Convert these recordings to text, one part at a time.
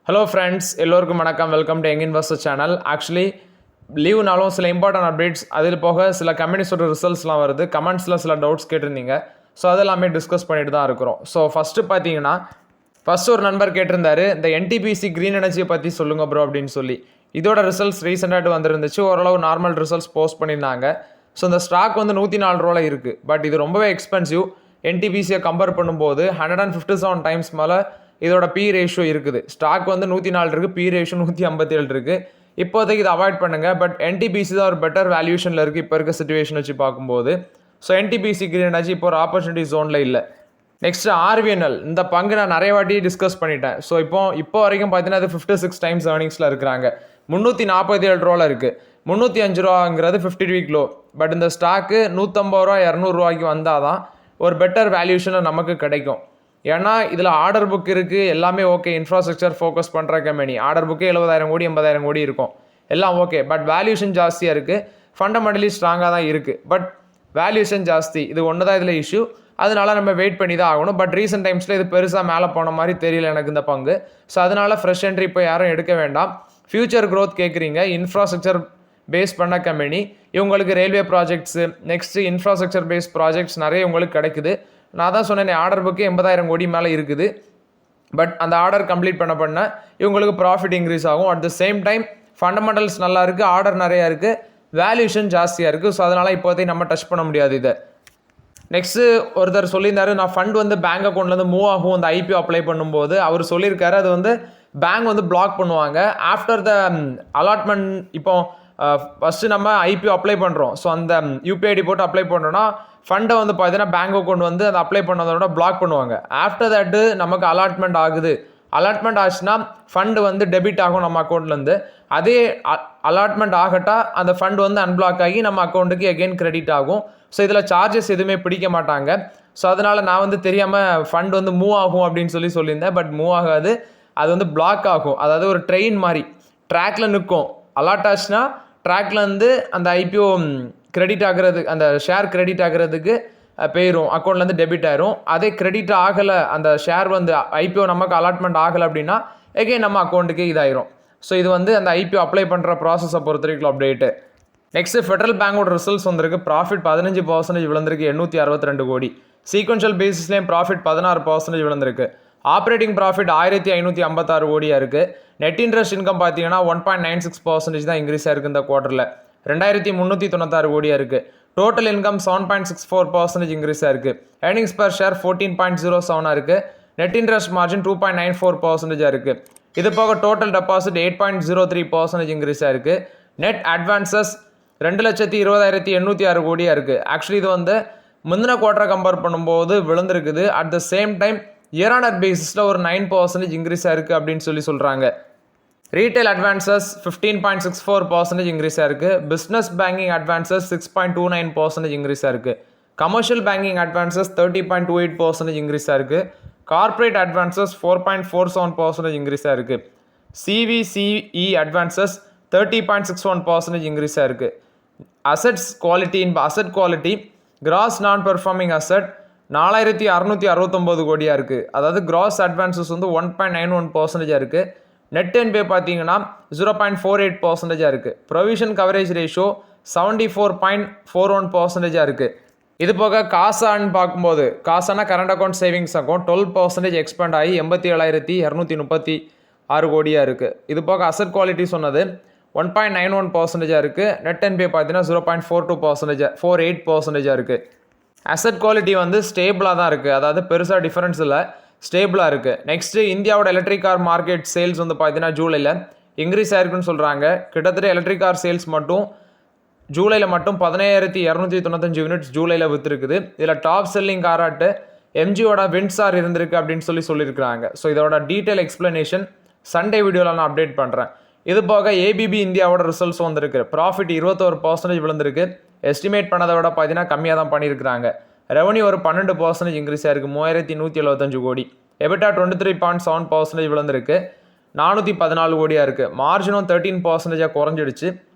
Hello friends, எல்லோருக்கும் வணக்கம். Welcome to young investor channel. Actually லீவ்னாலும் சில இம்பார்ட்டன்ட் அப்டேட்ஸ், அதில் போக சில கம்பெனிஸோட ரிசல்ட்ஸ்லாம் வருது. கமெண்ட்ஸில் சில டவுட்ஸ் கேட்டிருந்தீங்க. ஸோ அதெல்லாமே டிஸ்கஸ் பண்ணிட்டு தான் இருக்கிறோம். ஸோ ஃபஸ்ட்டு ஒரு நண்பர் கேட்டிருந்தாரு, இந்த என்டிபிசி க்ரீன் எனர்ஜியை பற்றி சொல்லுங்கள் ப்ரோ அப்படின்னு சொல்லி. இதோட ரிசல்ட்ஸ் ரீசெண்டாக வந்துருந்துச்சு. ஓரளவு நார்மல் ரிசல்ட்ஸ் போஸ்ட் பண்ணியிருந்தாங்க. ஸோ இந்த ஸ்டாக் வந்து 104 ரூபாயில் இருக்குது. பட் இது ரொம்பவே எக்ஸ்பென்சிவ். என்டிபிசியை கம்பேர் பண்ணும்போது 157 டைம்ஸ் மேலே இதோட பி ரேஷியோ இருக்குது. ஸ்டாக் வந்து 104 இருக்குது, பி ரேஷியோ 157 இருக்குது. இப்போதைக்கு இதை அவாய்ட் பண்ணுங்கள். பட் என்டிபிசி தான் ஒரு பெட்டர் வேல்யூஷனில் இருக்குது இப்போ இருக்க சிச்சுவேஷன் வச்சு பார்க்கும்போது. ஸோ என்டிபிசி க்ரீன் எனர்ஜி இப்போ ஒரு ஆப்பர்ச்சுனிட்டி ஜோனில் இல்லை. நெக்ஸ்ட் ஆர்விஎன்எல், இந்த பங்கு நான் நிறைய வாட்டி டிஸ்கஸ் பண்ணிட்டேன். ஸோ இப்போ வரைக்கும் பார்த்தீங்கன்னா அது 56 டைம்ஸ் ஏர்னிங்ஸில் இருக்கிறாங்க. 347 ரூபாவில் இருக்குது. 305 ரூபாங்கிறது 50 வீக் லோ. பட் இந்த ஸ்டாக்கு 150 ரூபா 200 ரூபாய்க்கு வந்தால் தான் ஒரு பெட்டர் வேல்யூஷனில் நமக்கு கிடைக்கும். ஏன்னா இதில் ஆர்டர் புக் இருக்குது, எல்லாமே ஓகே. இன்ஃப்ராஸ்ட்ரக்சர் ஃபோக்கஸ் பண்ணுற கம்பெனி. ஆர்டர் புக்கு 70,000 கோடி 80,000 கோடி இருக்கும், எல்லாம் ஓகே. பட் வேல்யூஷன் ஜாஸ்தியாக இருக்குது. ஃபண்டமெண்டலி ஸ்ட்ராங்காக தான் இருக்குது. பட் வேல்யூஷன் ஜாஸ்தி, இது ஒன்று தான் இதில் இஷ்யூ. அதனால நம்ம வெயிட் பண்ணி தான் ஆகணும். பட் ரீசெண்ட் டைம்ஸில் இது பெருசாக மேலே போன மாதிரி தெரியல எனக்கு இந்த பங்கு. ஸோ அதனால் ஃப்ரெஷ் என்ட்ரி இப்போ யாரும் எடுக்க வேண்டாம். ஃபியூச்சர் க்ரோத் கேட்குறீங்க, இன்ஃப்ராஸ்ட்ரக்சர் பேஸ் பண்ண கம்பெனி. இவங்களுக்கு railway projects, next infrastructure base projects நிறைய உங்களுக்கு கிடைக்குது. நான் தான் சொன்னேன், ஆர்டர் புக்கு 80,000 கோடி மேலே இருக்குது. பட் அந்த ஆர்டர் கம்ப்ளீட் பண்ண இவங்களுக்கு ப்ராஃபிட் இன்க்ரீஸ் ஆகும். At the same time fundamentals நல்லா இருக்குது, ஆர்டர் நிறையா இருக்குது, வேல்யூஷன் ஜாஸ்தியாக இருக்குது. ஸோ அதனால் இப்போதைக்கு நம்ம டச் பண்ண முடியாது இதை. நெக்ஸ்ட்டு ஒருத்தர் சொல்லியிருந்தாரு, நான் ஃபண்ட் வந்து பேங்க் அக்கௌண்ட்லேருந்து மூவ் ஆகும் அந்த ஐபிஓ அப்ளை பண்ணும்போது. அவர் சொல்லியிருக்காரு அது வந்து பேங்க் வந்து பிளாக் பண்ணுவாங்க ஆஃப்டர் த அலாட்மெண்ட். இப்போ ஃபஸ்ட்டு நம்ம ஐபிஓ அப்ளை பண்ணுறோம். ஸோ அந்த யூபிஐடி போட்டு அப்ளை பண்ணுறோன்னா ஃபண்டை வந்து பார்த்தீங்கன்னா பேங்க் அக்கௌண்ட் வந்து அதை அப்ளை பண்ணதோட பிளாக் பண்ணுவாங்க. ஆஃப்டர் தட்டு நமக்கு அலாட்மெண்ட் ஆகுது. அலாட்மெண்ட் ஆச்சுன்னா ஃபண்டு வந்து டெபிட் ஆகும் நம்ம அக்கௌண்ட்லேருந்து. அதே அலாட்மெண்ட் ஆகட்டா அந்த ஃபண்ட் வந்து அன்பிளாக் ஆகி நம்ம அக்கௌண்ட்டுக்கு எகெயின் கிரெடிட் ஆகும். ஸோ இதில் சார்ஜஸ் எதுவுமே பிடிக்க மாட்டாங்க. ஸோ அதனால் நான் வந்து தெரியாமல் ஃபண்ட் வந்து மூவ் ஆகும் அப்படின்னு சொல்லியிருந்தேன். பட் மூவ் ஆகாது, அது வந்து பிளாக் ஆகும். அதாவது ஒரு ட்ரெயின் மாதிரி ட்ராக்ல நிற்கும். அலாட் ஆச்சுன்னா ட்ராக்லேருந்து அந்த ஐபிஓ கிரெடிட் ஆகிறது, அந்த ஷேர் கிரெடிட் ஆகிறதுக்கு போயிடும், அக்கௌண்ட்லேருந்து டெபிட் ஆயிரும். அதே கிரெடிட் ஆகலை, அந்த ஷேர் வந்து ஐபிஓ நமக்கு அலாட்மெண்ட் ஆகலை அப்படின்னா எகைன் நம்ம அக்கௌண்ட்டுக்கு இதாயிரும். ஸோ இது வந்து அந்த ஐபிஓ அப்ளை பண்ணுற ப்ராசஸை பொறுத்த வரைக்கும் அப்டேட்டு. நெக்ஸ்ட்டு ஃபெடரல் பேங்கோட ரிசல்ட்ஸ் வந்திருக்கு. ப்ராஃபிட் 15% விழுந்திருக்கு, 862 கோடி. சீக்வன்ஷியல் பேசிஸ்லேயும் ப்ராஃபிட் 16% விழுந்திருக்கு. ஆப்ரேட்டிங் ப்ராஃபிட் 1556 கோடியாக இருக்குது. நெட் இன்ட்ரெஸ்ட் இன்கம் பார்த்தீங்கன்னா 1.96% தான் இன்க்ரீஸ் ஆயிருக்கு இந்த குவார்ட்டரில், 2396 கோடியாக இருக்குது. டோட்டல் இன்கம் 7.64% இன்க்ரீஸ் ஆயிருக்கு. ஏர்னிங்ஸ் பர் ஷேர் 14.07 இருக்குது. நெட் இன்ட்ரெஸ்ட் மார்ஜின் 2.94% இருக்குது. இது போக டோட்டல் டெபாசிட் 8.03% இன்க்ரீஸ் ஆயிருக்கு. நெட் அட்வான்சஸ் 2,20,806 கோடியாக இருக்குது. ஆக்சுவலி இது வந்து முந்தின குவார்ட்டரை கம்பேர் பண்ணும்போது விழுந்திருக்குது. At the same time year on year பேசிஸில் ஒரு 9% இன்க்ரீஸ் ஆயிருக்கு அப்படின்னு சொல்கிறாங்க. ரீட்டைல் அட்வான்சஸ் 15.64% இன்க்ரீஸ் ஆயிருக்கு. பிஸ்னஸ் பேங்கிங் அட்வான்சஸ் 6.29% இன்க்ரீஸ் ஆயிருக்கு. கமர்ஷியல் பேங்கிங் அட்வான்சஸ் 30.28% இன்க்ரீஸ் ஆயிருக்கு. கார்பரேட் அட்வான்சஸ் 4.47% இன்க்ரீஸ் ஆயிருக்கு. சிவிசிஇ அட்வான்சஸ் 30.61% இன்க்ரீஸ் ஆயிருக்கு. Assets quality, asset quality gross non performing asset 4,669 கோடியாக இருக்குது. அதாவது கிராஸ் அட்வான்சஸ் வந்து 1.91% இருக்குது. நெட் என்பே பார்த்தீங்கன்னா 0.48% இருக்குது. ப்ரொவிஷன் கவரேஜ் ரேஷியோ 74.41% இருக்குது. இது போக காசான்னு பார்க்கும்போது, காசானா current account savings account 12% expand ஆகி 87,736 கோடியாக இருக்குது. இது போக அசெட் குவாலிட்டி சொன்னது 1.91% இருக்குது. நெட் என்பே பார்த்தீங்கன்னா 0.48% இருக்குது. அசெட் குவாலிட்டி வந்து ஸ்டேபிளாக தான் இருக்குது, அதாவது பெருசாக டிஃபரன்ஸ் இல்லை, ஸ்டேபிளாக இருக்குது. நெக்ஸ்ட்டு இந்தியாவோட எலக்ட்ரிக் கார் மார்க்கெட் சேல்ஸ் வந்து பார்த்தீங்கன்னா ஜூலையில் இன்க்ரீஸ் ஆயிருக்குன்னு சொல்கிறாங்க. கிட்டத்தட்ட எலக்ட்ரிக் கார் சேல்ஸ் மட்டும் ஜூலையில் மட்டும் 17,295 யூனிட்ஸ் ஜூலையில் விற்றுருக்குது. இதில் டாப் செல்லிங் காராட்டு எம்ஜியோட வின்சார் இருந்திருக்கு அப்படின்னு சொல்லியிருக்கிறாங்க. ஸோ இதோட டீட்டெயில் எக்ஸ்பிளனேஷன் சண்டே வீடியோவில் நான் அப்டேட் பண்ணுறேன். இது போக ஏபிபி இந்தியாவோட ரிசல்ட்ஸ் வந்திருக்கு. ப்ராஃபிட் 21% விழுந்திருக்கு. எஸ்டிமேட் பண்ணதை விட பார்த்தீங்கன்னா கம்மியாக தான் பண்ணியிருக்கிறாங்க. ரெவன்யூ ஒரு 12% இன்க்ரீஸ் ஆயிருக்கு, 3,175 கோடி. எபிட்டா 23.7% விழுந்திருக்கு, 414 கோடியாக இருக்குது. மார்ஜினும் 13% குறைஞ்சிடுச்சு.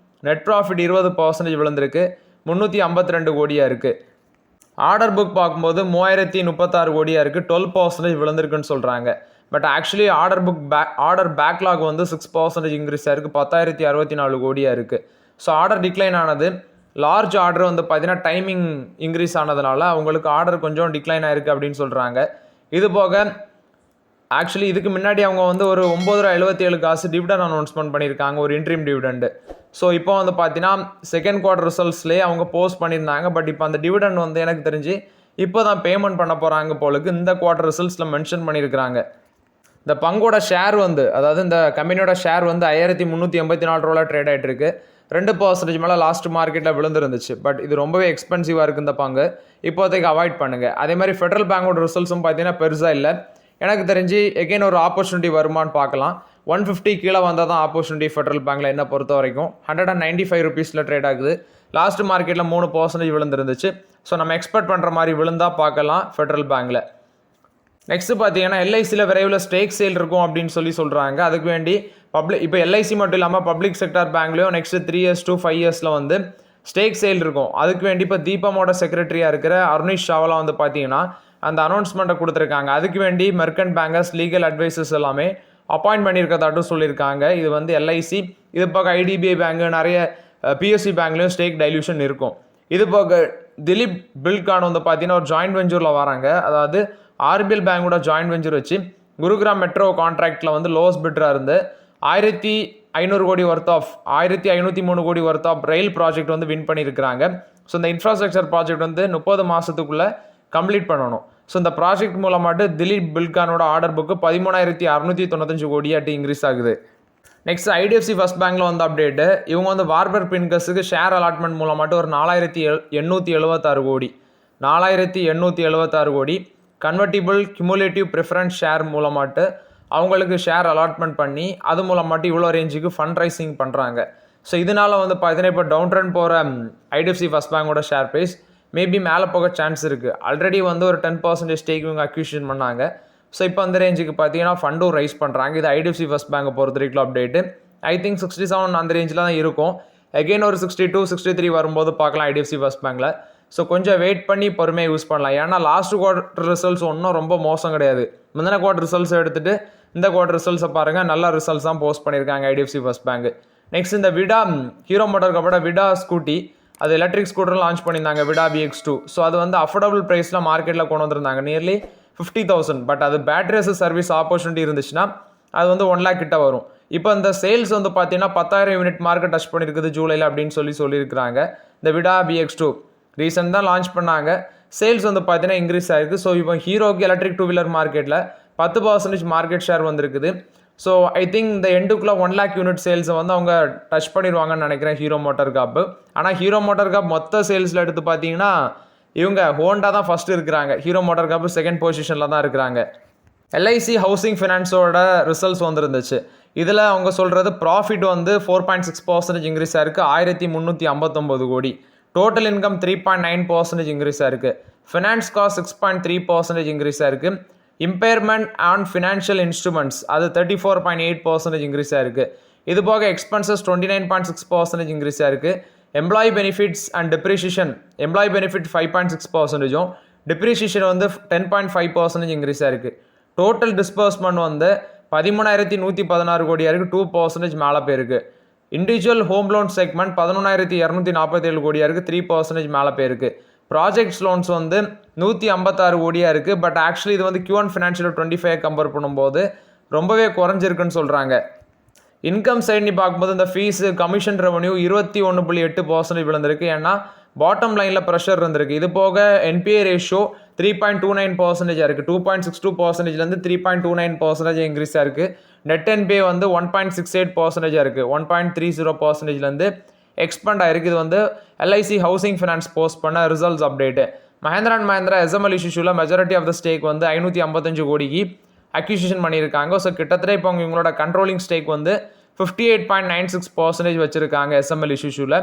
நெட் ப்ராஃபிட் 20% விழுந்திருக்கு, 352 கோடியாக இருக்குது. ஆர்டர் புக் பார்க்கும்போது 3,036 கோடியாக இருக்குது, 12% விழுந்திருக்குன்னு சொல்கிறாங்க. பட் ஆக்சுவலி ஆர்டர் பேக்லாக் வந்து 6% இன்க்ரீஸ் ஆயிருக்கு, 10,064 கோடியாக இருக்குது. ஸோ ஆர்டர் டிக்ளைன் ஆனது, லார்ஜ் ஆர்டர் வந்து பார்த்தீங்கன்னா டைமிங் இன்க்ரீஸ் ஆனதுனால அவங்களுக்கு ஆர்டர் கொஞ்சம் டிக்ளைன் ஆயிருக்கு அப்படின்னு சொல்கிறாங்க. இது போக ஆக்சுவலி இதுக்கு முன்னாடி அவங்க வந்து ஒரு 9.77 டிவிடன் அனௌன்ஸ்மெண்ட் பண்ணியிருக்காங்க, ஒரு இன்ட்ரீம் டிவிடெண்டு. ஸோ இப்போ வந்து பார்த்தீங்கன்னா செகண்ட் குவார்டர் ரிசல்ட்ஸ்லேயே அவங்க போஸ்ட் பண்ணியிருந்தாங்க. பட் இப்போ அந்த டிவிடெண்ட் வந்து எனக்கு தெரிஞ்சு இப்போ தான் பேமெண்ட் பண்ண போகிறாங்க போலுக்கு, இந்த குவார்டர் ரிசல்ட்ஸில் மென்ஷன் பண்ணியிருக்கிறாங்க. இந்த பங்கோட ஷேர் வந்து, அதாவது இந்த கம்பெனியோட ஷேர் வந்து 5,384 ரூபாய் ட்ரேட் ஆகிட்டு இருக்கு. 2% மேலே லாஸ்ட் மார்க்கெட்டில் விழுந்துருந்துச்சு. பட் இது ரொம்பவே எக்ஸ்பென்சிவாக இருக்குது இந்த பங்கு, இப்போதைக்கு அவாய்ட் பண்ணுங்கள். அதே மாதிரி ஃபெடரல் பேங்கோட ரிசல்ட்ஸும் பார்த்தீங்கன்னா பெருசாக இல்லை. எனக்கு தெரிஞ்சு எகெயின் ஒரு ஆப்பர்ச்சுனிட்டி வருமானு பார்க்கலாம். 150 கீழே வந்தால் தான் ஆப்பர்ச்சுனிட்டி ஃபெடரல் பேங்க்கில் என்ன பொறுத்த வரைக்கும். 195 ருபீஸில் ட்ரேட் ஆகுது. லாஸ்ட் மார்க்கெட்டில் 3% விழுந்துருந்துச்சு. ஸோ நம்ம எக்ஸ்பெக்ட் பண்ணுற மாதிரி விழுந்தால் பார்க்கலாம் ஃபெடரல் பேங்க்கில். நெக்ஸ்ட்டு பார்த்தீங்கன்னா எல்ஐசியில் விரைவில் ஸ்டேக் சேல் இருக்கும் அப்படின்னு சொல்கிறாங்க. அதுக்கு வேண்டி இப்போ எல்ஐசி மட்டும் இல்லாமல் பப்ளிக் செக்டார் பேங்க்லேயும் நெக்ஸ்ட் 3 years to 5 years வந்து ஸ்டேக் சேல் இருக்கும். அதுக்கு வேண்டி இப்போ தீபமோட செக்ரட்டரியாக இருக்கிற அருணிஷ் சாவலா வந்து பார்த்தீங்கன்னா அந்த அனௌன்ஸ்மெண்ட்டை கொடுத்துருக்காங்க. அதுக்கு வேண்டி மெர்கன்ட் பேங்கர்ஸ், லீகல் அட்வைசர்ஸ் எல்லாமே அப்பாயிண்ட் பண்ணியிருக்கதாட்டும் சொல்லியிருக்காங்க. இது வந்து எல்ஐசி, இது போக ஐடிபிஐ பேங்கு, நிறைய பிஎஸ்சி பேங்க்லேயும் ஸ்டேக் டைல்யூஷன் இருக்கும். இது போக திலீப் பில்கான் வந்து பார்த்தீங்கன்னா ஒரு ஜாயின்ட் வெஞ்சூரில் வராங்க. அதாவது ஆர்பிஎல் பேங்கோட ஜாயின்ட் வெஞ்சர் வச்சு குருகிராம் மெட்ரோ கான்ட்ராக்டில் வந்து லோவஸ்ட் பிட்டராக இருந்து 1,500 கோடி ஒர்த் ஆஃப் 1,503 கோடி ஒர்த் ஆஃப் ரயில் ப்ராஜெக்ட் வந்து வின் பண்ணியிருக்கிறாங்க. ஸோ இந்த இன்ஃப்ராஸ்ட்ரக்சர் ப்ராஜெக்ட் வந்து 30 மாதத்துக்குள்ளே கம்ப்ளீட் பண்ணணும். ஸோ இந்த ப்ராஜெக்ட் மூலமாட்டு திலீப் பில்கானோட ஆர்டர் புக்கு 13,695 கோடியாட்டி இன்க்ரீஸ் ஆகுது. நெக்ஸ்ட் ஐடிஎஃப்சி ஃபர்ஸ்ட் பேங்க்கில் வந்து அப்டேட்டு, இவங்க வந்து வார்பர் பின்கஸுக்கு ஷேர் அலாட்மெண்ட் மூலமாட்டு ஒரு 4,876 கோடி 4,876 கோடி கன்வெர்ட்டிபிள் கியூமுலேட்டிவ் ப்ரிஃபரன்ஸ் ஷேர் மூலமாட்டு அவங்களுக்கு ஷேர் அலாட்மெண்ட் பண்ணி அது மூலமாட்டு இவ்வளோ ரேஞ்சுக்கு ஃபண்ட் ரைசிங் பண்ணுறாங்க. ஸோ இதனால் வந்து பார்த்தீங்கன்னா இப்போ டவுன் ட்ரெண்ட் போகிற ஐடிஎஃப்சி ஃபர்ஸ்ட் பேங்கோட ஷேர் ப்ரைஸ் மேபி மேலே போக சான்ஸ் இருக்குது. ஆல்ரெடி வந்து ஒரு 10% ஸ்டேக் இவங்க அக்யூஷன் பண்ணாங்க. ஸோ இப்போ அந்த ரேஞ்சுக்கு பார்த்தீங்கன்னா ஃபண்டும் ரைஸ் பண்ணுறாங்க. இது ஐடிஎஃப்சி ஃபர்ஸ்ட் பேங்கை பொறுத்த வரைக்கும் அப்டேட்டு. ஐ திங்க் 67 அந்த ரேஞ்சில் தான் இருக்கும். அகெயின் ஒரு 62, 63 வரும்போது பார்க்கலாம் ஐடிஎஃப்சி ஃபர்ஸ்ட் பேங்கில். ஸோ கொஞ்சம் வெயிட் பண்ணி பொறுமையாக யூஸ் பண்ணலாம். ஏன்னா லாஸ்ட் குவார்டர் ரிசல்ட்ஸ் ஒன்றும் ரொம்ப மோசம் கிடையாது. முந்தின குவார்டர் ரிசல்ட்ஸ் எடுத்துகிட்டு இந்த குவார்டர் ரிசல்ட்ஸை பாருங்கள், நல்ல ரிசல்ட்ஸ் தான் போஸ்ட் பண்ணியிருக்காங்க ஐடிஎஃப்சி ஃபர்ஸ்ட் பேங்க். நெக்ஸ்ட் இந்த விடா ஹீரோ மோட்டார் கப்போட விடா ஸ்கூட்டி, அது எலக்ட்ரிக் ஸ்கூட்டர் லான்ச் பண்ணியிருந்தாங்க, விடா BX2. ஸோ அது வந்து அஃபோர்டபுள் ப்ரைஸில் மார்க்கெட்டில் கொண்டு வந்திருந்தாங்க, நியர்லி 50,000. பட் அது பேட்டரிஸ் சர்வீஸ் ஆப்பர்ச்சுனிட்டி இருந்துச்சுன்னா அது வந்து 1 lakh கிட்ட வரும். இப்போ இந்த சேல்ஸ் வந்து பார்த்தீங்கன்னா 10,000 யூனிட் மார்க்கெட் டச் பண்ணியிருக்குது ஜூலையில் அப்படின்னு சொல்லியிருக்கிறாங்க. இந்த விடா BX2 ரீசெண்ட் தான் லான்ச் பண்ணாங்க. சேல்ஸ் வந்து பார்த்தீங்கன்னா இன்க்ரீஸ் ஆகிருக்கு. ஸோ இப்போ ஹீரோக்கு எலக்ட்ரிக் 2-wheeler மார்க்கெட்டில் 10% மார்க்கெட் ஷேர் வந்திருக்குது. ஸோ ஐ திங்க் இந்த எண்டுக்குள்ளே 1 lakh யூனிட் சேல்ஸை வந்து அவங்க டச் பண்ணிடுவாங்கன்னு நினைக்கிறேன் ஹீரோ மோட்டார் காப்பு. ஆனால் ஹீரோ மோட்டார் காப் மொத்த சேல்ஸில் எடுத்து பார்த்தீங்கன்னா இவங்க ஹோண்டா தான் ஃபஸ்ட்டு இருக்கிறாங்க. ஹீரோ மோட்டார் காப்பு செகண்ட் பொசிஷனில் தான் இருக்கிறாங்க. எல்ஐசி ஹவுசிங் ஃபினான்ஸோட ரிசல்ட்ஸ் வந்துருந்துச்சு. இதில் அவங்க சொல்கிறது ப்ராஃபிட் வந்து 4.6% இன்க்ரீஸ் ஆயிருக்கு, 1,359 கோடி. டோட்டல் இன்கம் 3.9% இன்க்ரீஸ் ஆயிருக்கு. ஃபினான்ஸ் காஸ்ட் 6.3% இன்க்ரீஸ் ஆயிருக்கு. இம்பேர்மெண்ட் ஆன் ஃபினான்ஷியல் இன்ஸ்ட்ருமெண்ட்ஸ் அது 34.8% இன்க்ரீஸ் ஆயிருக்கு. இது போக எக்ஸ்பென்சஸ் 29.6% இன்க்ரீஸ் ஆயிருக்கு. Employee benefits and depreciation, employee benefit 5.6%, depreciation வந்து 10.5% இன்க்ரீஸ் ஆயிருக்கு. டோட்டல் டிஸ்பர்ஸ்மெண்ட் வந்து 13,116 கோடியாக இருக்குது, 2% மேலே போயிருக்கு. இண்டிவிஜுவல் ஹோம் லோன் செக்மெண்ட் 11,247 கோடியாக இருக்குது, 3% மேலே போயிருக்கு. ப்ராஜெக்ட்ஸ் லோன்ஸ் வந்து 156 கோடியாக இருக்குது. பட் ஆக்சுவலி இது வந்து Q1 ஃபினான்ஷியல் 25 கம்பேர் பண்ணும்போது ரொம்பவே குறைஞ்சிருக்குன்னு சொல்கிறாங்க. இன்கம் சைட்னு பார்க்கும்போது இந்த ஃபீஸு கமிஷன் ரெவன்யூ 21.8% விழுந்திருக்கு. ஏன்னா பாட்டம் லைனில் ப்ரெஷர் இருந்திருக்கு. இது போக என்பிஏ ரேஷியோ 3.29% இருக்குது. 2.62%லேருந்து 3.29% இன்க்ரீஸ் ஆயிருக்கு. நெட் என்பிஏ வந்து 1.68% இருக்குது. 1.30%லேருந்து எக்ஸ்பெண்ட் ஆயிருக்கு. இது வந்து எல்ஐசி ஹவுசிங் ஃபினான்ஸ் போஸ்ட் பண்ண results update. Mahindra and Mahindra SML இஷ்யூவில் மெஜாரிட்டி ஆஃப் த ஸ்டேக் வந்து 555 கோடிக்கு அக்யூசிஷன் பண்ணியிருக்காங்க. ஸோ கிட்டத்தட்ட இப்போ இவங்களோட கண்ட்ரோலிங் ஸ்டேக் வந்து 58.96% வச்சுருக்காங்க SML இஷ்யூவில்.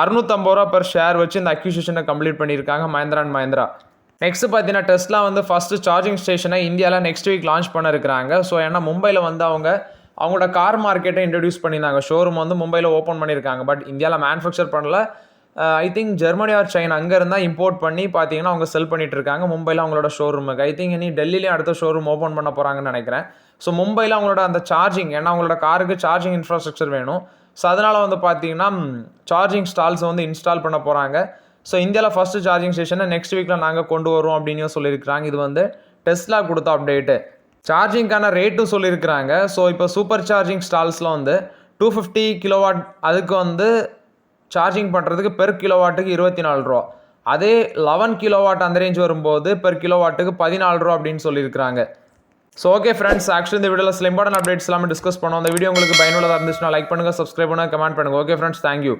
650 ரூபா per ஷேர் வச்சு இந்த அக்யூசிஷனை கம்ப்ளீட் பண்ணியிருக்காங்க மஹேந்திரா அண்ட் மஹேந்திரா. நெக்ஸ்ட் பார்த்தீங்கன்னா டெஸ்லா வந்து ஃபஸ்ட்டு சார்ஜிங் ஸ்டேஷனை இந்தியாவில் நெக்ஸ்ட் வீக் லான்ச் பண்ண இருக்கிறாங்க. ஸோ ஏன்னா மும்பையில் வந்து அவங்களோட கார் மார்க்கெட்டை இன்ட்ரடியூஸ் பண்ணியிருந்தாங்க. ஷோரூம் வந்து மும்பையில் ஓப்பன் பண்ணியிருக்காங்க. பட் இந்தியாவில் மேனுஃபேக்சர் பண்ணல. I think Germany or China அங்கே இருந்தால் இம்போர்ட் பண்ணி பார்த்தீங்கன்னா அவங்க செல் பண்ணிட்டு இருக்காங்க மும்பையில் அவங்களோட ஷோரூமுக்கு. ஐ திங்க் இனி டெல்லியிலேயும் அடுத்த ஷோரூம் ஓப்பன் பண்ண போகிறாங்கன்னு நினைக்கிறேன். ஸோ மும்பையில் அவங்களோட அந்த சார்ஜிங், ஏன்னா அவங்களோட காருக்கு சார்ஜிங் இன்ஃப்ராஸ்ட்ரக்சர் வேணும். ஸோ அதனால் வந்து பார்த்தீங்கன்னா சார்ஜிங் ஸ்டால்ஸ் வந்து இன்ஸ்டால் பண்ண போகிறாங்க. ஸோ இந்தியாவில் ஃபஸ்ட்டு சார்ஜிங் ஸ்டேஷனை நெக்ஸ்ட் வீக்கில் நாங்கள் கொண்டு வரோம் அப்படின்னு சொல்லியிருக்கிறாங்க. இது வந்து டெஸ்லா கொடுத்த அப்டேட்டு. சார்ஜிங்கான ரேட்டும் சொல்லியிருக்கிறாங்க. ஸோ இப்போ சூப்பர் சார்ஜிங் ஸ்டால்ஸில் வந்து 250 கிலோவாட் அதுக்கு வந்து சார்ஜிங் பண்ணுறதுக்கு பெர் கிலோவாட்டுக்கு 24 ரூபா. அதே 11 கிலோவாட் அந்த ரேஞ்ச் வரும்போது பெர் கிலோவாட்டுக்கு 14 ரூபா அப்படின்னு சொல்லியிருக்கிறாங்க. ஸோ ஓகே ஃப்ரெண்ட்ஸ், ஆக்சுவலி இந்த வீடியோவில் சில இம்பார்ட்டன்ட் அப்டேட்ஸ் எல்லாமே டிஸ்கஸ் பண்ணோம். அந்த வீடியோ உங்களுக்கு பயனுள்ளதாக இருந்துச்சுன்னா லைக் பண்ணுங்கள், சப்ஸ்கிரைப் பண்ணுங்கள், கமெண்ட் பண்ணுங்கள். Okay friends, thank you.